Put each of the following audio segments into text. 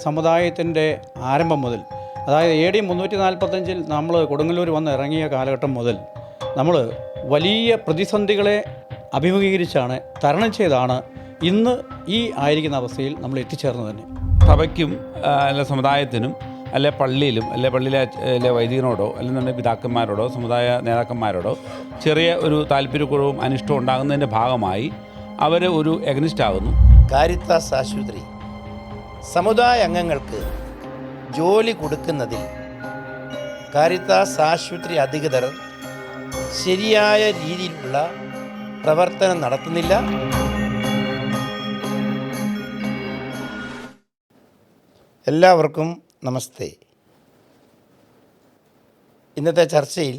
സമുദായത്തിൻ്റെ ആരംഭം മുതൽ, അതായത് AD 345 നമ്മൾ കൊടുങ്ങല്ലൂർ വന്ന് ഇറങ്ങിയ കാലഘട്ടം മുതൽ നമ്മൾ വലിയ പ്രതിസന്ധികളെ അഭിമുഖീകരിച്ചാണ്, തരണം ചെയ്താണ് ഇന്ന് ഈ ആയിരിക്കുന്ന അവസ്ഥയിൽ നമ്മൾ എത്തിച്ചേർന്നത് തന്നെ. സഭയ്ക്കും അല്ല സമുദായത്തിനും അല്ലെ പള്ളിയിലും അല്ലെ പള്ളിയിലെ വൈദികനോടോ അല്ലെന്നുണ്ടെങ്കിൽ പിതാക്കന്മാരോടോ സമുദായ നേതാക്കന്മാരോടോ ചെറിയ ഒരു താല്പര്യക്കുറവും അനിഷ്ടവും ഉണ്ടാകുന്നതിൻ്റെ ഭാഗമായി അവർ ഒരു എഗ്നിസ്റ്റ് ആകുന്നു. കാരിത്താസ് ആശുപത്രി സമുദായ അംഗങ്ങൾക്ക് ജോലി കൊടുക്കുന്നതിൽ കാരിത്താസ് ആശുപത്രി അധികൃതർ ശരിയായ രീതിയിലുള്ള പ്രവർത്തനം നടത്തുന്നില്ല. എല്ലാവർക്കും നമസ്തേ. ഇന്നത്തെ ചർച്ചയിൽ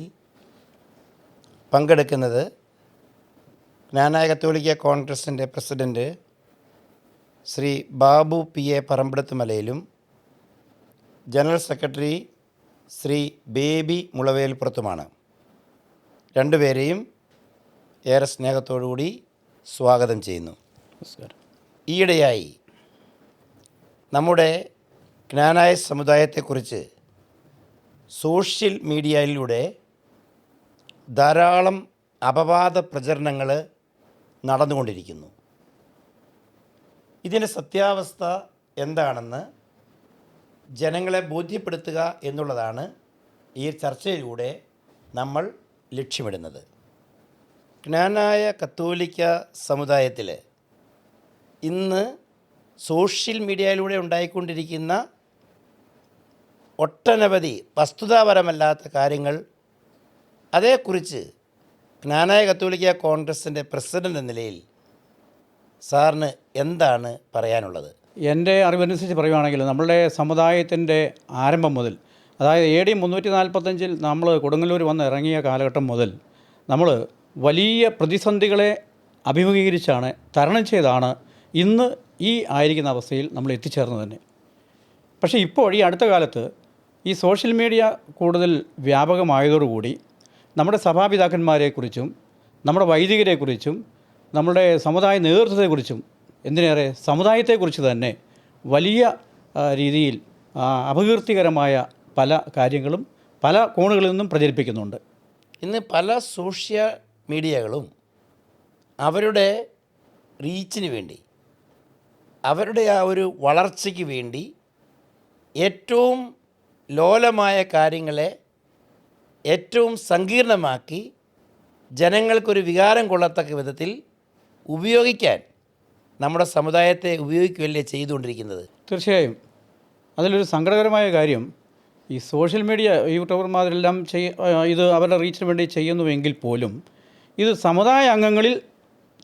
പങ്കെടുക്കുന്നത് ജ്ഞാനായ കത്തോലിക്ക കോൺഗ്രസിൻ്റെ പ്രസിഡൻറ്റ് ശ്രീ ബാബു PA പറമ്പടത്തുമലയിലും ജനറൽ സെക്രട്ടറി ശ്രീ ബേബി മുളവേൽപ്പുറത്തുമാണ്. രണ്ടുപേരെയും ഏറെ സ്നേഹത്തോടുകൂടി സ്വാഗതം ചെയ്യുന്നു. നമസ്കാരം. ഈയിടെയായി നമ്മുടെ ജ്ഞാനായ സമുദായത്തെക്കുറിച്ച് സോഷ്യൽ മീഡിയയിലൂടെ ധാരാളം അപവാദ പ്രചരണങ്ങൾ നടന്നുകൊണ്ടിരിക്കുന്നു. ഇതിൻ്റെ സത്യാവസ്ഥ എന്താണെന്ന് ജനങ്ങളെ ബോധ്യപ്പെടുത്തുക എന്നുള്ളതാണ് ഈ ചർച്ചയിലൂടെ നമ്മൾ ലക്ഷ്യമിടുന്നത്. ജ്ഞാനായ കത്തോലിക്ക സമുദായത്തിൽ ഇന്ന് സോഷ്യൽ മീഡിയയിലൂടെ ഉണ്ടായിക്കൊണ്ടിരിക്കുന്ന ഒട്ടനവധി വസ്തുതാപരമല്ലാത്ത കാര്യങ്ങൾ, അതേക്കുറിച്ച് ജ്ഞാനായ കത്തോലിക്ക കോൺഗ്രസിൻ്റെ പ്രസിഡൻ്റ് എന്ന നിലയിൽ സാറിന് എന്താണ് പറയാനുള്ളത്? എൻ്റെ അറിവനുസരിച്ച് പറയുകയാണെങ്കിൽ നമ്മളുടെ സമുദായത്തിൻ്റെ ആരംഭം മുതൽ, അതായത് AD 345 നമ്മൾ കൊടുങ്ങല്ലൂർ വന്ന് ഇറങ്ങിയ കാലഘട്ടം മുതൽ നമ്മൾ വലിയ പ്രതിസന്ധികളെ അഭിമുഖീകരിച്ചാണ്, തരണം ചെയ്താണ് ഇന്ന് ഈ ആയിരിക്കുന്ന അവസ്ഥയിൽ നമ്മൾ എത്തിച്ചേർന്നത് തന്നെ. പക്ഷേ ഇപ്പോൾ ഈ അടുത്ത കാലത്ത് ഈ സോഷ്യൽ മീഡിയ കൂടുതൽ വ്യാപകമായതോടുകൂടി നമ്മുടെ സഭാപിതാക്കന്മാരെക്കുറിച്ചും നമ്മുടെ വൈദികരെക്കുറിച്ചും നമ്മുടെ സമുദായ നേതൃത്വത്തെക്കുറിച്ചും എന്തിനേറെ സമുദായത്തെക്കുറിച്ച് തന്നെ വലിയ രീതിയിൽ അപകീർത്തികരമായ പല കാര്യങ്ങളും പല കോണുകളിൽ നിന്നും പ്രചരിപ്പിക്കുന്നുണ്ട്. ഇന്ന് പല സോഷ്യൽ മീഡിയകളും അവരുടെ റീച്ചിന് വേണ്ടി, അവരുടെ ആ ഒരു വളർച്ചയ്ക്ക് വേണ്ടി ഏറ്റവും ലോലമായ കാര്യങ്ങളെ ഏറ്റവും സങ്കീർണമാക്കി ജനങ്ങൾക്കൊരു വികാരം കൊള്ളത്തക്ക വിധത്തിൽ ഉപയോഗിക്കാൻ നമ്മുടെ സമുദായത്തെ ഉപയോഗിക്കുകയല്ലേ ചെയ്തുകൊണ്ടിരിക്കുന്നത്? തീർച്ചയായും അതിലൊരു സങ്കടകരമായ കാര്യം, ഈ സോഷ്യൽ മീഡിയ യൂട്യൂബർമാരെല്ലാം ഇത് അവരുടെ റീച്ചിന് വേണ്ടി ചെയ്യുന്നുവെങ്കിൽ പോലും ഇത് സമുദായ അംഗങ്ങളിൽ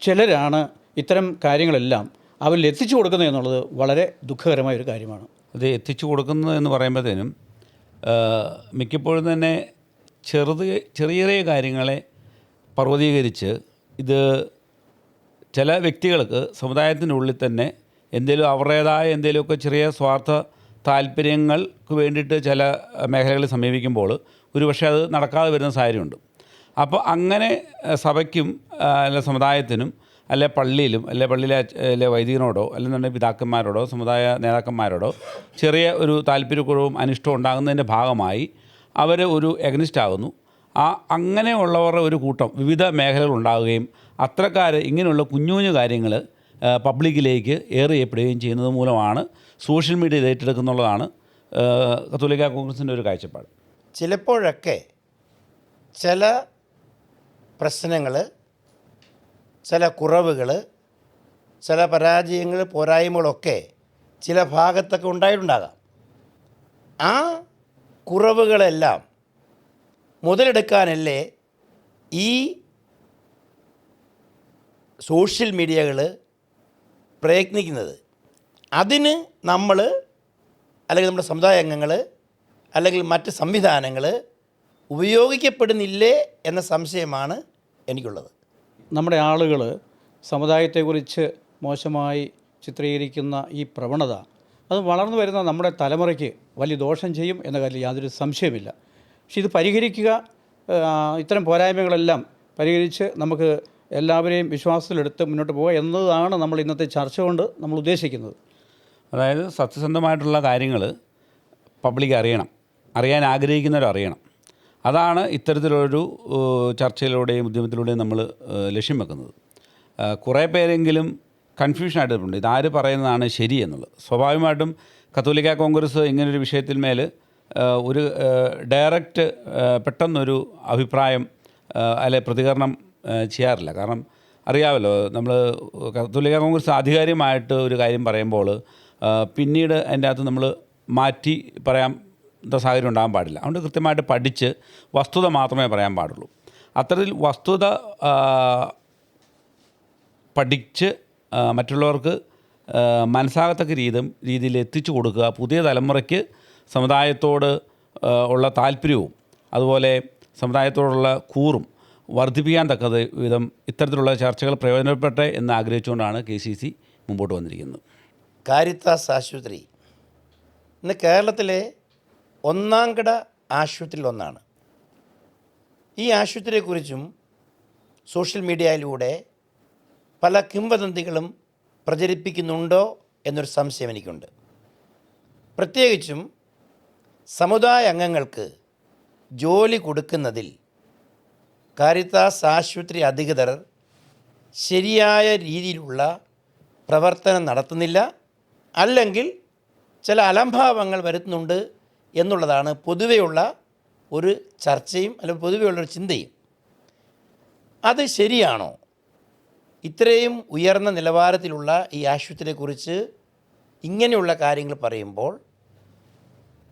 ചിലരാണ് ഇത്തരം കാര്യങ്ങളെല്ലാം അവരിൽ എത്തിച്ചു കൊടുക്കുന്നത് എന്നുള്ളത് വളരെ ദുഃഖകരമായ ഒരു കാര്യമാണ്. അത് എത്തിച്ചു കൊടുക്കുന്നത് എന്ന് പറയുമ്പോഴത്തേനും മിക്കപ്പോഴും തന്നെ ചെറിയ ചെറിയ കാര്യങ്ങളെ പർവ്വതീകരിച്ച് ഇത് ചില വ്യക്തികൾക്ക് സമുദായത്തിൻ്റെ ഉള്ളിൽ തന്നെ എന്തെങ്കിലും അവരുടേതായ എന്തെങ്കിലുമൊക്കെ ചെറിയ സ്വാർത്ഥ താല്പര്യങ്ങൾക്ക് വേണ്ടിയിട്ട് ചില മേഖലകളിൽ സമീപിക്കുമ്പോൾ ഒരുപക്ഷെ അത് നടക്കാതെ വരുന്ന സാഹചര്യമുണ്ട്. അപ്പോൾ അങ്ങനെ സഭയ്ക്കും അല്ല സമുദായത്തിനും അല്ലെ പള്ളിയിലും അല്ലെ പള്ളിയിലെ വൈദികനോടോ അല്ലെന്നുണ്ടെങ്കിൽ പിതാക്കന്മാരോടോ സമുദായ നേതാക്കന്മാരോടോ ചെറിയ ഒരു താല്പര്യക്കുറവും അനിഷ്ടവും ഉണ്ടാകുന്നതിൻ്റെ ഭാഗമായി അവർ ഒരു എഗ്നിസ്റ്റ് ആകുന്നു. അങ്ങനെയുള്ളവരുടെ ഒരു കൂട്ടം വിവിധ മേഖലകൾ ഉണ്ടാകുകയും അത്രക്കാർ ഇങ്ങനെയുള്ള കുഞ്ഞു കുഞ്ഞു കാര്യങ്ങൾ പബ്ലിക്കിലേക്ക് എയർ ചെയ്യപ്പെടുകയും ചെയ്യുന്നത് മൂലമാണ് സോഷ്യൽ മീഡിയ ഇത് ഏറ്റെടുക്കുന്നുള്ളതാണ് കത്തോലിക്ക കോൺഗ്രസിൻ്റെ ഒരു കാഴ്ചപ്പാട്. ചിലപ്പോഴൊക്കെ ചില പ്രശ്നങ്ങൾ, ചില കുറവുകൾ, ചില പരാജയങ്ങൾ, പോരായ്മകളൊക്കെ ചില ഭാഗത്തൊക്കെ ഉണ്ടായിട്ടുണ്ടാകാം. ആ കുറവുകളെല്ലാം മുതലെടുക്കാനല്ലേ ഈ സോഷ്യൽ മീഡിയകൾ പ്രയത്നിക്കുന്നത്. അതിന് നമ്മൾ അല്ലെങ്കിൽ നമ്മുടെ സമുദായ അംഗങ്ങൾ അല്ലെങ്കിൽ മറ്റ് സംവിധാനങ്ങൾ ഉപയോഗിക്കപ്പെടുന്നില്ലേ എന്ന സംശയമാണ് എനിക്കുള്ളത്. നമ്മുടെ ആളുകൾ സമുദായത്തെക്കുറിച്ച് മോശമായി ചിത്രീകരിക്കുന്ന ഈ പ്രവണത അത് വളർന്നു വരുന്ന നമ്മുടെ തലമുറയ്ക്ക് വലിയ ദോഷം ചെയ്യും എന്ന കാര്യത്തിൽ യാതൊരു സംശയമില്ല. പക്ഷേ ഇത് പരിഹരിക്കുക, ഇത്തരം പോരായ്മകളെല്ലാം പരിഹരിച്ച് നമുക്ക് എല്ലാവരെയും വിശ്വാസത്തിലെടുത്ത് മുന്നോട്ട് പോകുക എന്നതാണ് നമ്മൾ ഇന്നത്തെ ചർച്ച കൊണ്ട് നമ്മൾ ഉദ്ദേശിക്കുന്നത്. അതായത് സത്യസന്ധമായിട്ടുള്ള കാര്യങ്ങൾ പബ്ലിക് അറിയാൻ ആഗ്രഹിക്കുന്നവർ അറിയണം. അതാണ് ഇത്തരത്തിലൊരു ചർച്ചയിലൂടെയും ഉദ്യമത്തിലൂടെയും നമ്മൾ ലക്ഷ്യം വെക്കുന്നത്. കുറേ പേരെങ്കിലും കൺഫ്യൂഷനായിട്ടുണ്ട്, ഇതാര് പറയുന്നതാണ് ശരി എന്നുള്ളത്. സ്വാഭാവികമായിട്ടും കത്തോലിക്ക കോൺഗ്രസ് ഇങ്ങനൊരു വിഷയത്തിൽ മേൽ ഒരു ഡയറക്റ്റ് പെട്ടെന്നൊരു അഭിപ്രായം അല്ലെ പ്രതികരണം ചെയ്യാറില്ല. കാരണം അറിയാമല്ലോ, നമ്മൾ കത്തോലിക്ക കോൺഗ്രസ് ആധികാരികമായിട്ട് ഒരു കാര്യം പറയുമ്പോൾ പിന്നീട് അതിൻ്റെ അകത്ത് നമ്മൾ മാറ്റി പറയാൻ സാഹചര്യം ഉണ്ടാകാൻ പാടില്ല. അതുകൊണ്ട് കൃത്യമായിട്ട് പഠിച്ച് വസ്തുത മാത്രമേ പറയാൻ പാടുള്ളൂ. അത്തരത്തിൽ വസ്തുത പഠിച്ച് മറ്റുള്ളവർക്ക് മനസ്സാകത്തക്ക രീതിയിൽ എത്തിച്ചു കൊടുക്കുക. പുതിയ തലമുറയ്ക്ക് സമുദായത്തോട് ഉള്ള താല്പര്യവും അതുപോലെ സമുദായത്തോടുള്ള കൂറും വർദ്ധിപ്പിക്കാൻ തക്കത് വിധം ഇത്തരത്തിലുള്ള ചർച്ചകൾ പ്രയോജനപ്പെട്ടെ എന്ന് ആഗ്രഹിച്ചുകൊണ്ടാണ് KCC മുമ്പോട്ട് വന്നിരിക്കുന്നത്. കാരിത്താസ് ആശുപത്രി ഇന്ന് കേരളത്തിലെ ഒന്നാംകിട ആശുപത്രിയിലൊന്നാണ്. ഈ ആശുപത്രിയെക്കുറിച്ചും സോഷ്യൽ മീഡിയയിലൂടെ പല കിംവദന്തികളും പ്രചരിപ്പിക്കുന്നുണ്ടോ എന്നൊരു സംശയം എനിക്കുണ്ട്. പ്രത്യേകിച്ചും സമുദായ അംഗങ്ങൾക്ക് ജോലി കൊടുക്കുന്നതിൽ കാരിത്താസ് ആശുപത്രി അധികൃതർ ശരിയായ രീതിയിലുള്ള പ്രവർത്തനം നടത്തുന്നില്ല, അല്ലെങ്കിൽ ചില അലംഭാവങ്ങൾ വരുത്തുന്നുണ്ട് എന്നുള്ളതാണ് പൊതുവെയുള്ള ഒരു ചർച്ചയും അല്ലെങ്കിൽ പൊതുവെയുള്ളൊരു ചിന്തയും. അത് ശരിയാണോ? ഇത്രയും ഉയർന്ന നിലവാരത്തിലുള്ള ഈ ആശുപത്രിയെക്കുറിച്ച് ഇങ്ങനെയുള്ള കാര്യങ്ങൾ പറയുമ്പോൾ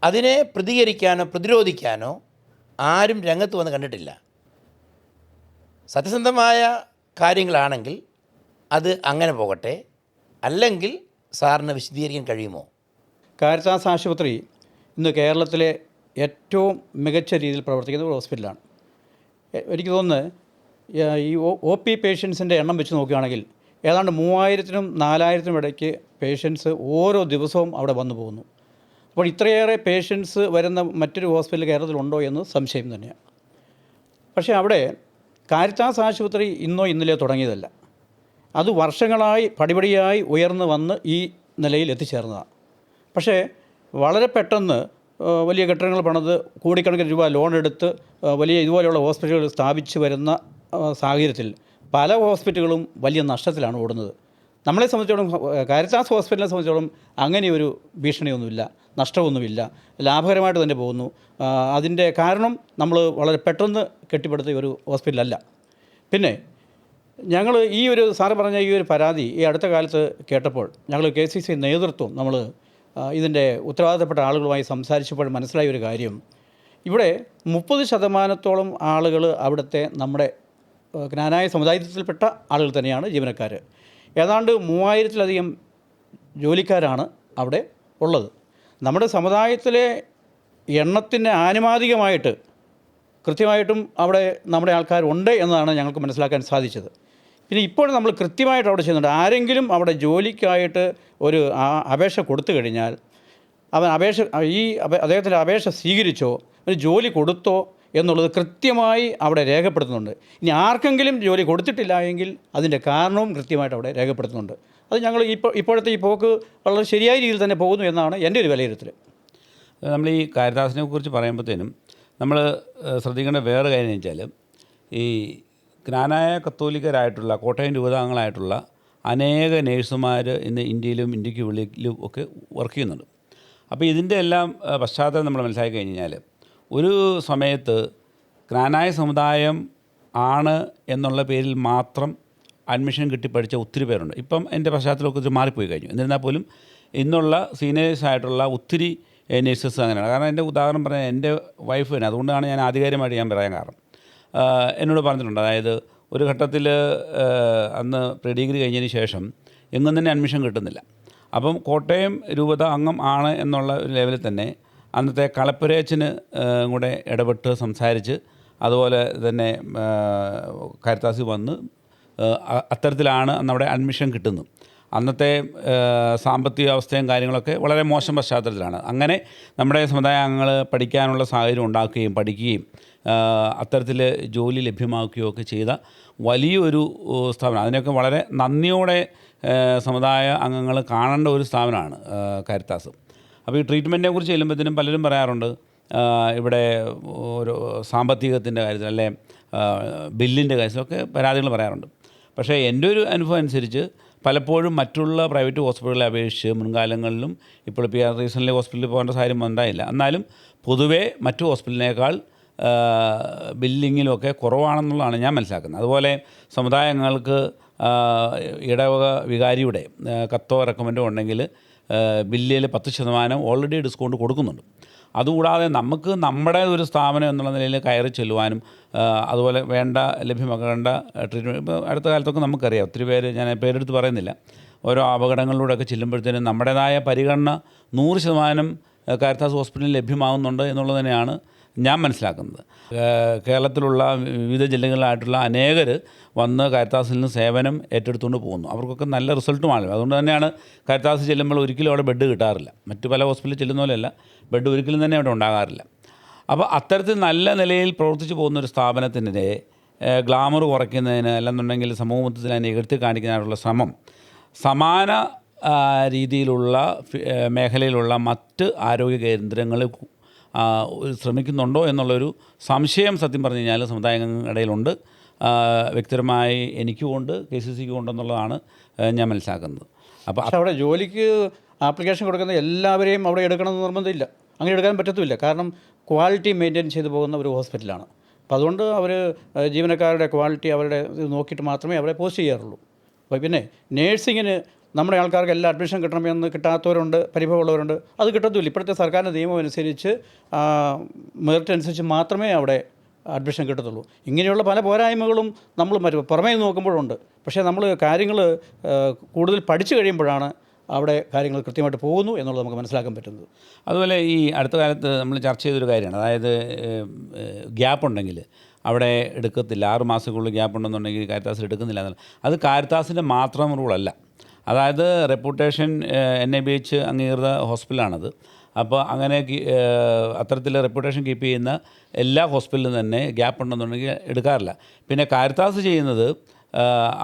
അതിനെ പ്രതികരിക്കാനോ പ്രതിരോധിക്കാനോ ആരും രംഗത്ത് വന്ന് കണ്ടിട്ടില്ല. സത്യസന്ധമായ കാര്യങ്ങളാണെങ്കിൽ അത് അങ്ങനെ പോകട്ടെ, അല്ലെങ്കിൽ സാറിന് വിശദീകരിക്കാൻ കഴിയുമോ? കാരിത്താസ് ആശുപത്രി ഇന്ന് കേരളത്തിലെ ഏറ്റവും മികച്ച രീതിയിൽ പ്രവർത്തിക്കുന്ന ഒരു ഹോസ്പിറ്റലാണ്. എനിക്ക് തോന്നുന്നത് ഈ OP പേഷ്യൻസിൻ്റെ എണ്ണം വെച്ച് നോക്കുകയാണെങ്കിൽ ഏതാണ്ട് 3000-നും 4000-നും ഇടയ്ക്ക് പേഷ്യൻസ് ഓരോ ദിവസവും അവിടെ വന്നു പോകുന്നു. അപ്പോൾ ഇത്രയേറെ പേഷ്യൻസ് വരുന്ന മറ്റൊരു ഹോസ്പിറ്റൽ കേരളത്തിലുണ്ടോ എന്ന് സംശയം തന്നെയാണ്. പക്ഷേ അവിടെ കാരിത്താസ് ആശുപത്രി ഇന്നോ ഇന്നലെയോ തുടങ്ങിയതല്ല. അത് വർഷങ്ങളായി പടിപടിയായി ഉയർന്നു വന്ന് ഈ നിലയിൽ എത്തിച്ചേർന്നതാണ്. പക്ഷേ വളരെ പെട്ടെന്ന് വലിയ കെട്ടിടങ്ങൾ പണിത് കോടിക്കണക്കിന് രൂപ ലോൺ എടുത്ത് വലിയ ഇതുപോലെയുള്ള ഹോസ്പിറ്റലുകൾ സ്ഥാപിച്ചു വരുന്ന സാഹചര്യത്തിൽ പല ഹോസ്പിറ്റലുകളും വലിയ നഷ്ടത്തിലാണ് ഓടുന്നത്. നമ്മളെ സംബന്ധിച്ചോളം കാരിത്താസ് ഹോസ്പിറ്റലിനെ സംബന്ധിച്ചോളം അങ്ങനെയൊരു ഭീഷണിയൊന്നുമില്ല, നഷ്ടമൊന്നുമില്ല, ലാഭകരമായിട്ട് തന്നെ പോകുന്നു. അതിൻ്റെ കാരണം നമ്മൾ വളരെ പെട്ടെന്ന് കെട്ടിപ്പടുത്തിയ ഒരു ഹോസ്പിറ്റലല്ല. പിന്നെ ഞങ്ങൾ ഈ ഒരു സാറ് പറഞ്ഞ ഈ ഒരു പരാതി ഈ അടുത്ത കാലത്ത് കേട്ടപ്പോൾ ഞങ്ങൾ KCC നേതൃത്വം നമ്മൾ ഇതിൻ്റെ ഉത്തരവാദിത്തപ്പെട്ട ആളുകളുമായി സംസാരിച്ചപ്പോൾ മനസ്സിലായ ഒരു കാര്യം, ഇവിടെ 30% ആളുകൾ അവിടുത്തെ നമ്മുടെ ജ്ഞാനായ സമുദായത്തിൽപ്പെട്ട ആളുകൾ തന്നെയാണ് ജീവനക്കാർ. ഏതാണ്ട് 3000-ലധികം ജോലിക്കാരാണ് അവിടെ ഉള്ളത്. നമ്മുടെ സമുദായത്തിലെ എണ്ണത്തിന് ആനുപാതികമായിട്ട് കൃത്യമായിട്ടും അവിടെ നമ്മുടെ ആൾക്കാരുണ്ട് എന്നതാണ് ഞങ്ങൾക്ക് മനസ്സിലാക്കാൻ സാധിച്ചത്. പിന്നെ ഇപ്പോൾ നമ്മൾ കൃത്യമായിട്ട് അവിടെ ചെയ്യുന്നുണ്ട്. ആരെങ്കിലും അവിടെ ജോലിക്കായിട്ട് ഒരു അപേക്ഷ കൊടുത്തു കഴിഞ്ഞാൽ അവൻ അദ്ദേഹത്തിൻ്റെ അപേക്ഷ സ്വീകരിച്ചോ ഒരു ജോലി കൊടുത്തോ എന്നുള്ളത് കൃത്യമായി അവിടെ രേഖപ്പെടുത്തുന്നുണ്ട്. ഇനി ആർക്കെങ്കിലും ജോലി കൊടുത്തിട്ടില്ല എങ്കിൽ അതിൻ്റെ കാരണവും കൃത്യമായിട്ട് അവിടെ രേഖപ്പെടുത്തുന്നുണ്ട്. അത് ഞങ്ങൾ ഇപ്പോഴത്തെ ഈ പോക്ക് വളരെ ശരിയായ രീതിയിൽ തന്നെ പോകുന്നു എന്നാണ് എൻ്റെ ഒരു വിലയിരുത്തൽ. നമ്മൾ ഈ കാരിത്താസിനെ കുറിച്ച് പറയുമ്പോഴത്തേനും നമ്മൾ ശ്രദ്ധിക്കേണ്ട വേറെ കാര്യം എന്ന് വെച്ചാൽ, ഈ ജ്ഞാനായ കത്തോലിക്കരായിട്ടുള്ള കോട്ടയം രൂപതാംഗങ്ങളായിട്ടുള്ള അനേക നേഴ്സുമാർ ഇന്ന് ഇന്ത്യയിലും ഇന്ത്യക്ക് വെളിയിലും ഒക്കെ വർക്ക് ചെയ്യുന്നുണ്ട്. അപ്പോൾ ഇതിൻ്റെ എല്ലാം പശ്ചാത്തലം നമ്മൾ മനസ്സിലാക്കി കഴിഞ്ഞാൽ, ഒരു സമയത്ത് ജ്ഞാനായ സമുദായം ആണ് എന്നുള്ള പേരിൽ മാത്രം അഡ്മിഷൻ കിട്ടി പഠിച്ച ഒത്തിരി പേരുണ്ട്. ഇപ്പം എൻ്റെ പശ്ചാത്തലമൊക്കെ ഇത് മാറിപ്പോയി കഴിഞ്ഞു. എന്നിരുന്നാൽ പോലും ഇന്നുള്ള സീനിയേഴ്സായിട്ടുള്ള ഒത്തിരി നേഴ്സസ് അങ്ങനെയാണ്. കാരണം എൻ്റെ ഉദാഹരണം പറഞ്ഞാൽ എൻ്റെ വൈഫ് തന്നെ, അതുകൊണ്ടാണ് ഞാൻ ആധികാരികമായിട്ട് ഞാൻ പറയാൻ കാരണം, എന്നോട് പറഞ്ഞിട്ടുണ്ട്. അതായത് ഒരു ഘട്ടത്തിൽ അന്ന് പ്രീ ഡിഗ്രി കഴിഞ്ഞതിന് ശേഷം എങ്ങും തന്നെ അഡ്മിഷൻ കിട്ടുന്നില്ല. അപ്പം കോട്ടയം രൂപത അംഗം ആണ് എന്നുള്ള ഒരു ലെവലിൽ തന്നെ അന്നത്തെ കളപ്പുരേച്ചന് കൂടെ ഇടപെട്ട് സംസാരിച്ച് അതുപോലെ തന്നെ കാരിത്താസിൽ വന്ന് അത്തരത്തിലാണ് അന്നവിടെ അഡ്മിഷൻ കിട്ടുന്നത്. അന്നത്തെ സാമ്പത്തിക അവസ്ഥയും കാര്യങ്ങളൊക്കെ വളരെ മോശം പശ്ചാത്തലത്തിലാണ്. അങ്ങനെ നമ്മുടെ സമുദായ അംഗങ്ങൾ പഠിക്കാനുള്ള സാഹചര്യം ഉണ്ടാക്കുകയും പഠിക്കുകയും അത്തരത്തിൽ ജോലി ലഭ്യമാക്കുകയും ഒക്കെ ചെയ്ത വലിയൊരു സ്ഥാപനം. അതിനൊക്കെ വളരെ നന്ദിയോടെ സമുദായ അംഗങ്ങൾ കാണേണ്ട ഒരു സ്ഥാപനമാണ് കാരിത്താസ്. അപ്പോൾ ഈ ട്രീറ്റ്മെൻറ്റിനെ കുറിച്ച് ചെല്ലുമ്പോഴത്തേനും പലരും പറയാറുണ്ട് ഇവിടെ ഒരു സാമ്പത്തികത്തിൻ്റെ കാര്യത്തിൽ അല്ലെ ബില്ലിൻ്റെ കാര്യത്തിലൊക്കെ പരാതികൾ പറയാറുണ്ട്. പക്ഷേ എൻ്റെ ഒരു അനുഭവം അനുസരിച്ച് പലപ്പോഴും മറ്റുള്ള പ്രൈവറ്റ് ഹോസ്പിറ്റലുകളെ അപേക്ഷിച്ച് മുൻകാലങ്ങളിലും ഇപ്പോൾ റീസെൻ്റ്ലി ഹോസ്പിറ്റലിൽ പോകേണ്ട സാഹചര്യം ഉണ്ടായില്ല. എന്നാലും പൊതുവേ മറ്റു ഹോസ്പിറ്റലിനേക്കാൾ ബില്ലിങ്ങിലുമൊക്കെ കുറവാണെന്നുള്ളതാണ് ഞാൻ മനസ്സിലാക്കുന്നത്. അതുപോലെ സമുദായങ്ങൾക്ക് ഇടവക വികാരിയുടെ കത്തോ റെക്കമെൻഡോ ഉണ്ടെങ്കിൽ ബില്ലിൽ 10% ഓൾറെഡി ഡിസ്കൗണ്ട് കൊടുക്കുന്നുണ്ട്. അതുകൂടാതെ നമുക്ക് നമ്മുടെ ഒരു സ്ഥാപനം എന്നുള്ള നിലയിൽ കയറി ചെല്ലുവാനും അതുപോലെ വേണ്ട ലഭ്യമാക്കേണ്ട ട്രീറ്റ്മെൻറ്റ് ഇപ്പോൾ അടുത്ത കാലത്തൊക്കെ നമുക്കറിയാം. ഒത്തിരി പേര്, ഞാൻ പേരെടുത്ത് പറയുന്നില്ല, ഓരോ അപകടങ്ങളിലൂടെയൊക്കെ ചെല്ലുമ്പോഴത്തേനും നമ്മുടേതായ പരിഗണന 100% കാരിത്താസ് ഹോസ്പിറ്റലിൽ ലഭ്യമാകുന്നുണ്ട് എന്നുള്ളത് തന്നെയാണ് ഞാൻ മനസ്സിലാക്കുന്നത്. കേരളത്തിലുള്ള വിവിധ ജില്ലകളിലായിട്ടുള്ള അനേകർ വന്ന് കാരിത്താസിൽ നിന്ന് സേവനം ഏറ്റെടുത്തുകൊണ്ട് പോകുന്നു. അവർക്കൊക്കെ നല്ല റിസൾട്ടുമാണ്. അതുകൊണ്ട് തന്നെയാണ് കാരിത്താസ് ചെല്ലുമ്പോൾ ഒരിക്കലും അവിടെ ബെഡ് കിട്ടാറില്ല. മറ്റു പല ഹോസ്പിറ്റലിൽ ചെല്ലുന്ന പോലെയല്ല, ബെഡ് ഒരിക്കലും തന്നെ അവിടെ ഉണ്ടാകാറില്ല. അപ്പോൾ അത്തരത്തിൽ നല്ല നിലയിൽ പ്രവർത്തിച്ചു പോകുന്ന ഒരു സ്ഥാപനത്തിൻ്റെ ഗ്ലാമർ കുറയ്ക്കുന്നതിന് അല്ലെന്നുണ്ടെങ്കിൽ സമൂഹത്തിൽ അതിനെ ഇകഴ്ത്തി കാണിക്കുന്നതിനുള്ള ശ്രമം സമാന രീതിയിലുള്ള മേഖലയിലുള്ള മറ്റ് ആരോഗ്യ കേന്ദ്രങ്ങളിൽ ശ്രമിക്കുന്നുണ്ടോ എന്നുള്ളൊരു സംശയം സത്യം പറഞ്ഞു കഴിഞ്ഞാൽ സമുദായങ്ങളുടെ ഇടയിലുണ്ട്. വ്യക്തിപരമായി എനിക്കുമുണ്ട്, KCCക്കും ഉണ്ടെന്നുള്ളതാണ് ഞാൻ മനസ്സിലാക്കുന്നത്. അപ്പോൾ അവിടെ ജോലിക്ക് ആപ്ലിക്കേഷൻ കൊടുക്കുന്ന എല്ലാവരെയും അവിടെ എടുക്കണമെന്ന് നിർബന്ധമില്ല. അങ്ങനെ എടുക്കാൻ പറ്റത്തുമില്ല. കാരണം ക്വാളിറ്റി മെയിൻറ്റെയിൻ ചെയ്തു പോകുന്ന ഒരു ഹോസ്പിറ്റലാണ്. അപ്പോൾ അതുകൊണ്ട് അവർ ജീവനക്കാരുടെ ക്വാളിറ്റി അവരുടെ ഇത് നോക്കിയിട്ട് മാത്രമേ അവരെ പോസ്റ്റ് ചെയ്യാറുള്ളൂ. അപ്പോൾ പിന്നെ നേഴ്സിങ്ങിന് നമ്മുടെ ആൾക്കാർക്ക് എല്ലാ അഡ്മിഷൻ കിട്ടണമെന്ന് കിട്ടാത്തവരുണ്ട്, പരിഭവമുള്ളവരുണ്ട്. അത് കിട്ടത്തുമില്ല. ഇപ്പോഴത്തെ സർക്കാരിൻ്റെ നിയമം അനുസരിച്ച് മെറിറ്റ് അനുസരിച്ച് മാത്രമേ അവിടെ അഡ്മിഷൻ കിട്ടത്തുള്ളൂ. ഇങ്ങനെയുള്ള പല പോരായ്മകളും നമ്മൾ പുറമേ നോക്കുമ്പോഴുണ്ട്. പക്ഷേ നമ്മൾ കാര്യങ്ങൾ കൂടുതൽ പഠിച്ചു കഴിയുമ്പോഴാണ് അവിടെ കാര്യങ്ങൾ കൃത്യമായിട്ട് പോകുന്നു എന്നുള്ളത് നമുക്ക് മനസ്സിലാക്കാൻ പറ്റുന്നത്. അതുപോലെ ഈ അടുത്ത കാലത്ത് നമ്മൾ ചർച്ച ചെയ്തൊരു കാര്യമാണ്, അതായത് ഗ്യാപ്പ് ഉണ്ടെങ്കിൽ അവിടെ എടുക്കത്തില്ല. 6 മാസത്തിനുള്ളിൽ ഗ്യാപ്പ് ഉണ്ടെന്നുണ്ടെങ്കിൽ കാരിത്താസിൽ എടുക്കുന്നില്ല എന്നുള്ള, അത് കാരിത്താസിൻ്റെ മാത്രം റൂളല്ല. അതായത് റെപ്യൂട്ടേഷൻ NABH അംഗീകൃത ഹോസ്പിറ്റലാണത്. അപ്പോൾ അങ്ങനെ അത്തരത്തിൽ റെപ്യൂട്ടേഷൻ കീപ്പ് ചെയ്യുന്ന എല്ലാ ഹോസ്പിറ്റലിലും തന്നെ ഗ്യാപ്പ് ഉണ്ടെന്നുണ്ടെങ്കിൽ എടുക്കാറില്ല. പിന്നെ കാരിത്താസ് ചെയ്യുന്നത്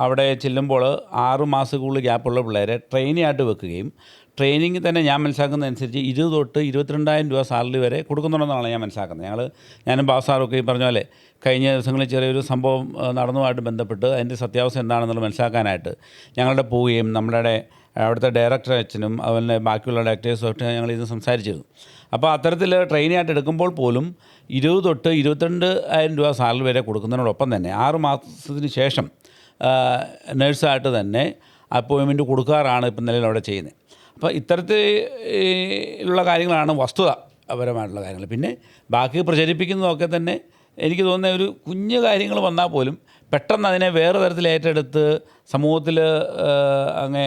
അവിടെ ചെല്ലുമ്പോൾ 6 മാസത്തിനുള്ളിൽ ഗ്യാപ്പുള്ള പിള്ളേരെ ട്രെയിനിയായിട്ട് വെക്കുകയും ട്രെയിനിങ് തന്നെ ഞാൻ മനസ്സിലാക്കുന്നതനുസരിച്ച് 20 തൊട്ട് 22,000 രൂപ സാലറി വരെ കൊടുക്കുന്നുണ്ടെന്നാണ് ഞാൻ മനസ്സിലാക്കുന്നത്. ഞാനും ബാസാറൊക്കെ ഈ പറഞ്ഞ പോലെ കഴിഞ്ഞ ദിവസങ്ങളിൽ ചെറിയൊരു സംഭവം നടന്നതുമായിട്ട് ബന്ധപ്പെട്ട് അതിൻ്റെ സത്യാവസ്ഥ എന്താണെന്നുള്ളത് മനസ്സിലാക്കാനായിട്ട് ഞങ്ങളുടെ പോവുകയും നമ്മുടെ അവിടുത്തെ ഡയറക്ടർ അച്ഛനും അതുപോലെ ബാക്കിയുള്ള ഡയറക്ടേഴ്സും ഒക്കെ ഞങ്ങൾ ഇത് സംസാരിച്ചിരുന്നു. അപ്പോൾ അത്തരത്തിൽ ട്രെയിനായിട്ട് എടുക്കുമ്പോൾ പോലും 20 തൊട്ട് 22,000 രൂപ സാലറി വരെ കൊടുക്കുന്നതിനോടൊപ്പം തന്നെ 6 മാസത്തിന് ശേഷം നേഴ്സായിട്ട് തന്നെ അപ്പോയിൻമെൻറ്റ് കൊടുക്കാറാണ് ഇപ്പം നിലവിൽ അവിടെ ചെയ്യുന്നത്. അപ്പോൾ ഇത്തരത്തിലുള്ള കാര്യങ്ങളാണ് വസ്തുതാപരമായിട്ടുള്ള കാര്യങ്ങൾ. പിന്നെ ബാക്കി പ്രചരിപ്പിക്കുന്നതൊക്കെ തന്നെ എനിക്ക് തോന്നുന്ന ഒരു കുഞ്ഞു കാര്യങ്ങൾ വന്നാൽ പോലും പെട്ടെന്ന് അതിനെ വേറെ തരത്തിൽ ഏറ്റെടുത്ത് സമൂഹത്തിൽ അങ്ങനെ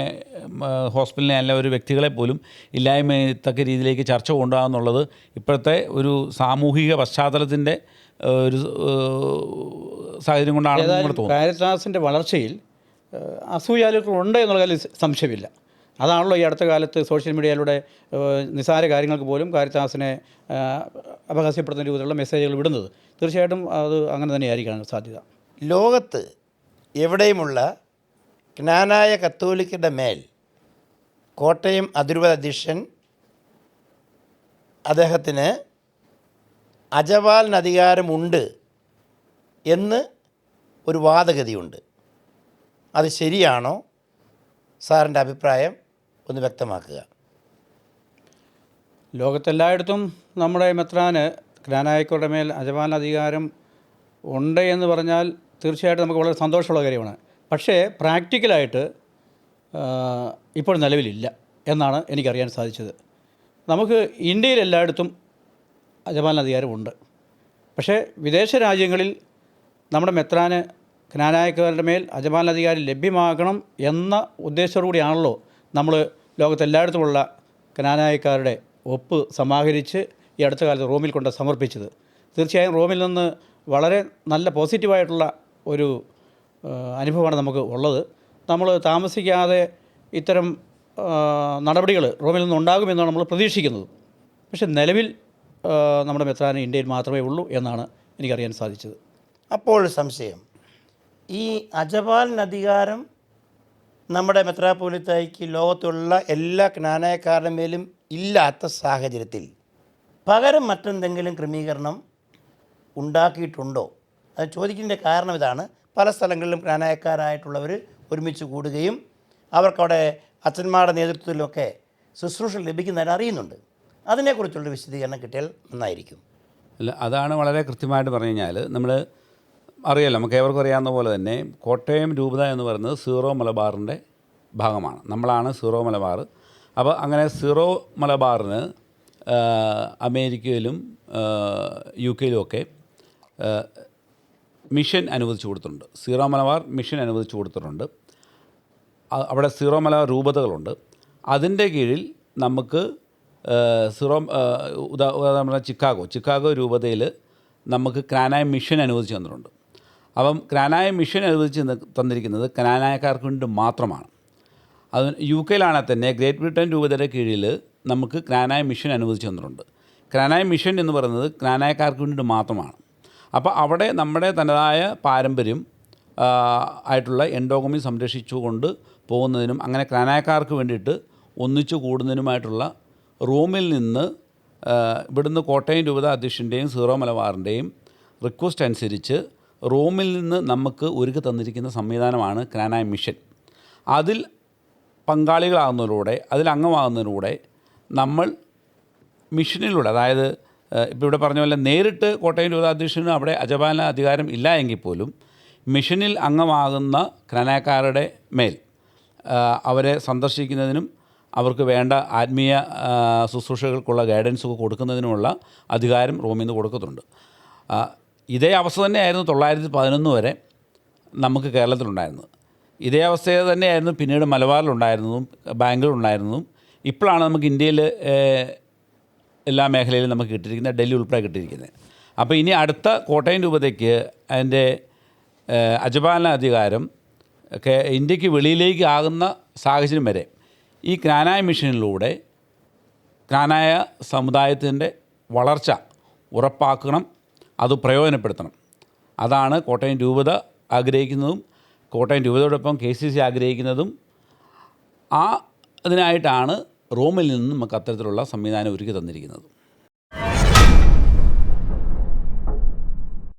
ഹോസ്പിറ്റലിനെ അല്ല ഒരു വ്യക്തികളെ പോലും ഇല്ലായ്മത്തക്ക രീതിയിലേക്ക് ചർച്ച കൊണ്ടുപോകാമെന്നുള്ളത് ഇപ്പോഴത്തെ ഒരു സാമൂഹിക പശ്ചാത്തലത്തിൻ്റെ ഒരു സാഹചര്യം കൊണ്ടാണെന്ന് നമ്മൾ തോന്നുന്നു. കാരിത്താസിൻ്റെ വളർച്ചയിൽ അസൂയാലുക്കളുണ്ട് എന്നുള്ള കാര്യം സംശയമില്ല. അതാണല്ലോ ഈ അടുത്ത കാലത്ത് സോഷ്യൽ മീഡിയയിലൂടെ നിസ്സാര കാര്യങ്ങൾക്ക് പോലും കാരിത്താസിനെ അപഹാസ്യപ്പെടുത്തുന്ന രൂപത്തിലുള്ള മെസ്സേജുകൾ വിടുന്നത്. തീർച്ചയായിട്ടും അത് അങ്ങനെ തന്നെയായിരിക്കാനാണ് സാധ്യത. ലോകത്ത് എവിടെയുമുള്ള ജ്ഞാനായ കത്തോലിക്കരുടെ മേൽ കോട്ടയം അതിരൂപത അധ്യക്ഷൻ അദ്ദേഹത്തിന് അജപാലന അധികാരമുണ്ട് എന്ന് ഒരു വാദഗതിയുണ്ട്. അത് ശരിയാണോ? സാറിൻ്റെ അഭിപ്രായം ഒന്ന് വ്യക്തമാക്കുക. ലോകത്തെല്ലായിടത്തും നമ്മുടെ മെത്രാന് ജ്ഞാനായക്കരുടെ മേൽ അജപാലന അധികാരം ഉണ്ട് എന്ന് പറഞ്ഞാൽ തീർച്ചയായിട്ടും നമുക്ക് വളരെ സന്തോഷമുള്ള കാര്യമാണ്. പക്ഷേ പ്രാക്ടിക്കലായിട്ട് ഇപ്പോൾ നിലവിലില്ല എന്നാണ് എനിക്കറിയാൻ സാധിച്ചത്. നമുക്ക് ഇന്ത്യയിൽ എല്ലായിടത്തും അജപാലന അധികാരമുണ്ട്. പക്ഷേ വിദേശ രാജ്യങ്ങളിൽ നമ്മുടെ മെത്രാന് ജ്ഞാനായക്കരുടെ മേൽ അജപാലന അധികാരം ലഭ്യമാക്കണം എന്ന ഉദ്ദേശത്തോടു കൂടിയാണല്ലോ നമ്മൾ ലോകത്തെല്ലായിടത്തുമുള്ള ജ്ഞാനായക്കാരുടെ ഒപ്പ് സമാഹരിച്ച് ഈ അടുത്ത കാലത്ത് റോമിൽ കൊണ്ട് സമർപ്പിച്ചത്. തീർച്ചയായും റോമിൽ നിന്ന് വളരെ നല്ല പോസിറ്റീവായിട്ടുള്ള ഒരു അനുഭവമാണ് നമുക്ക് ഉള്ളത്. നമ്മൾ താമസിക്കാതെ ഇത്തരം നടപടികൾ റോമിൽ നിന്നുണ്ടാകുമെന്നാണ് നമ്മൾ പ്രതീക്ഷിക്കുന്നത്. പക്ഷേ നിലവിൽ നമ്മുടെ മെത്രാന് ഇന്ത്യയിൽ മാത്രമേ ഉള്ളൂ എന്നാണ് എനിക്കറിയാൻ സാധിച്ചത്. അപ്പോൾ സംശയം, ഈ അജപാലിന് അധികാരം നമ്മുടെ മെത്രാപ്പോലിത്തായ്ക്ക് ലോകത്തുള്ള എല്ലാ ജ്ഞാനായക്കാരുടെ മേലും ഇല്ലാത്ത സാഹചര്യത്തിൽ പകരം മറ്റെന്തെങ്കിലും ക്രമീകരണം ഉണ്ടാക്കിയിട്ടുണ്ടോ? അത് ചോദിക്കുന്നതിൻ്റെ കാരണം ഇതാണ്. പല സ്ഥലങ്ങളിലും ജ്ഞാനായക്കാരായിട്ടുള്ളവർ ഒരുമിച്ച് കൂടുകയും അവർക്കവിടെ അച്ഛന്മാരുടെ നേതൃത്വത്തിലൊക്കെ ശുശ്രൂഷ ലഭിക്കുന്നതായിട്ട് അറിയുന്നുണ്ട്. അതിനെക്കുറിച്ചുള്ളൊരു വിശദീകരണം കിട്ടിയാൽ നന്നായിരിക്കും. അല്ല, അതാണ് വളരെ കൃത്യമായിട്ട് പറഞ്ഞു കഴിഞ്ഞാൽ നമ്മൾ അറിയാലോ, നമുക്ക് ഏവർക്കും അറിയാവുന്ന പോലെ തന്നെ കോട്ടയം രൂപത എന്ന് പറയുന്നത് സീറോ മലബാറിൻ്റെ ഭാഗമാണ്. നമ്മളാണ് സീറോ മലബാർ. അപ്പോൾ അങ്ങനെ സീറോ മലബാറിന് അമേരിക്കയിലും UK-യിലുമൊക്കെ മിഷൻ അനുവദിച്ചു കൊടുത്തിട്ടുണ്ട്. സീറോ മലബാർ മിഷൻ അനുവദിച്ചു കൊടുത്തിട്ടുണ്ട്. അവിടെ സീറോ മലബാർ രൂപതകളുണ്ട്. അതിൻ്റെ കീഴിൽ നമുക്ക് സീറോ ഉദാഹരണം ചിക്കാഗോ രൂപതയിൽ നമുക്ക് ക്നാനായ മിഷൻ അനുവദിച്ച് തന്നിട്ടുണ്ട്. അപ്പം ക്നാനായ മിഷൻ അനുവദിച്ച് തന്നിരിക്കുന്നത് ക്നാനായക്കാർക്ക് വേണ്ടി മാത്രമാണ്. അത് UK-യിലാണെങ്കിൽ തന്നെ ഗ്രേറ്റ് ബ്രിട്ടൻ രൂപതയുടെ കീഴിൽ നമുക്ക് ക്നാനായ മിഷൻ അനുവദിച്ച് തന്നിട്ടുണ്ട്. ക്നാനായ മിഷൻ എന്ന് പറയുന്നത് ക്നാനായക്കാർക്ക് വേണ്ടി മാത്രമാണ്. അപ്പോൾ അവിടെ നമ്മുടെ തനതായ പാരമ്പര്യം ആയിട്ടുള്ള എൻഡോഗമി സംരക്ഷിച്ചുകൊണ്ട് പോകുന്നതിനും അങ്ങനെ ക്നാനായക്കാർക്ക് വേണ്ടിയിട്ട് ഒന്നിച്ചു കൂടുന്നതിനുമായിട്ടുള്ള റോമിൽ നിന്ന് ഇവിടുന്ന് കോട്ടയം രൂപത അധ്യക്ഷൻ്റെയും സീറോ മലബാറിൻ്റെയും റിക്വസ്റ്റ് അനുസരിച്ച് റോമിൽ നിന്ന് നമുക്ക് ഒരുക്കി തന്നിരിക്കുന്ന സംവിധാനമാണ് ക്നാനായ മിഷൻ. അതിൽ പങ്കാളികളാകുന്നതിലൂടെ, അതിൽ അംഗമാകുന്നതിലൂടെ നമ്മൾ മിഷനിലൂടെ, അതായത് ഇപ്പോൾ ഇവിടെ പറഞ്ഞ പോലെ നേരിട്ട് കോട്ടയം രൂപത അധ്യക്ഷന് അവിടെ അജപാലന അധികാരം ഇല്ല എങ്കിൽ പോലും മിഷനിൽ അംഗമാകുന്ന ക്നാനായക്കാരുടെ മേൽ അവരെ സന്ദർശിക്കുന്നതിനും അവർക്ക് വേണ്ട ആത്മീയ ശുശ്രൂഷകൾക്കുള്ള ഗൈഡൻസൊക്കെ കൊടുക്കുന്നതിനുമുള്ള അധികാരം റോമിൽ നിന്ന് കൊടുക്കുന്നുണ്ട്. ഇതേ അവസ്ഥ തന്നെയായിരുന്നു 1911 വരെ നമുക്ക് കേരളത്തിലുണ്ടായിരുന്നത്. ഇതേ അവസ്ഥ തന്നെയായിരുന്നു പിന്നീട് മലബാറിലുണ്ടായിരുന്നതും ബാംഗ്ലൂരുണ്ടായിരുന്നതും. ഇപ്പോഴാണ് നമുക്ക് ഇന്ത്യയിൽ എല്ലാ മേഖലയിലും നമുക്ക് കിട്ടിയിരിക്കുന്നത്, ഡൽഹി ഉൾപ്പെടെ കിട്ടിയിരിക്കുന്നത്. അപ്പോൾ ഇനി അടുത്ത കോട്ടയം രൂപതയ്ക്ക് അതിൻ്റെ അജപാലന അധികാരം ഒക്കെ ഇന്ത്യക്ക് വെളിയിലേക്ക് ആകുന്ന സാഹചര്യം വരെ ഈ ക്നാനായ മിഷനിലൂടെ ക്നാനായ സമുദായത്തിൻ്റെ വളർച്ച ഉറപ്പാക്കണം, അത് പ്രയോജനപ്പെടുത്തണം. അതാണ് കോട്ടയം രൂപത ആഗ്രഹിക്കുന്നതും കോട്ടയം രൂപതയോടൊപ്പം KCC ആഗ്രഹിക്കുന്നതും. അതിനായിട്ടാണ് റോമിൽ നിന്ന് നമുക്ക് അത്തരത്തിലുള്ള സംവിധാനം ഒരുക്കി തന്നിരിക്കുന്നത്.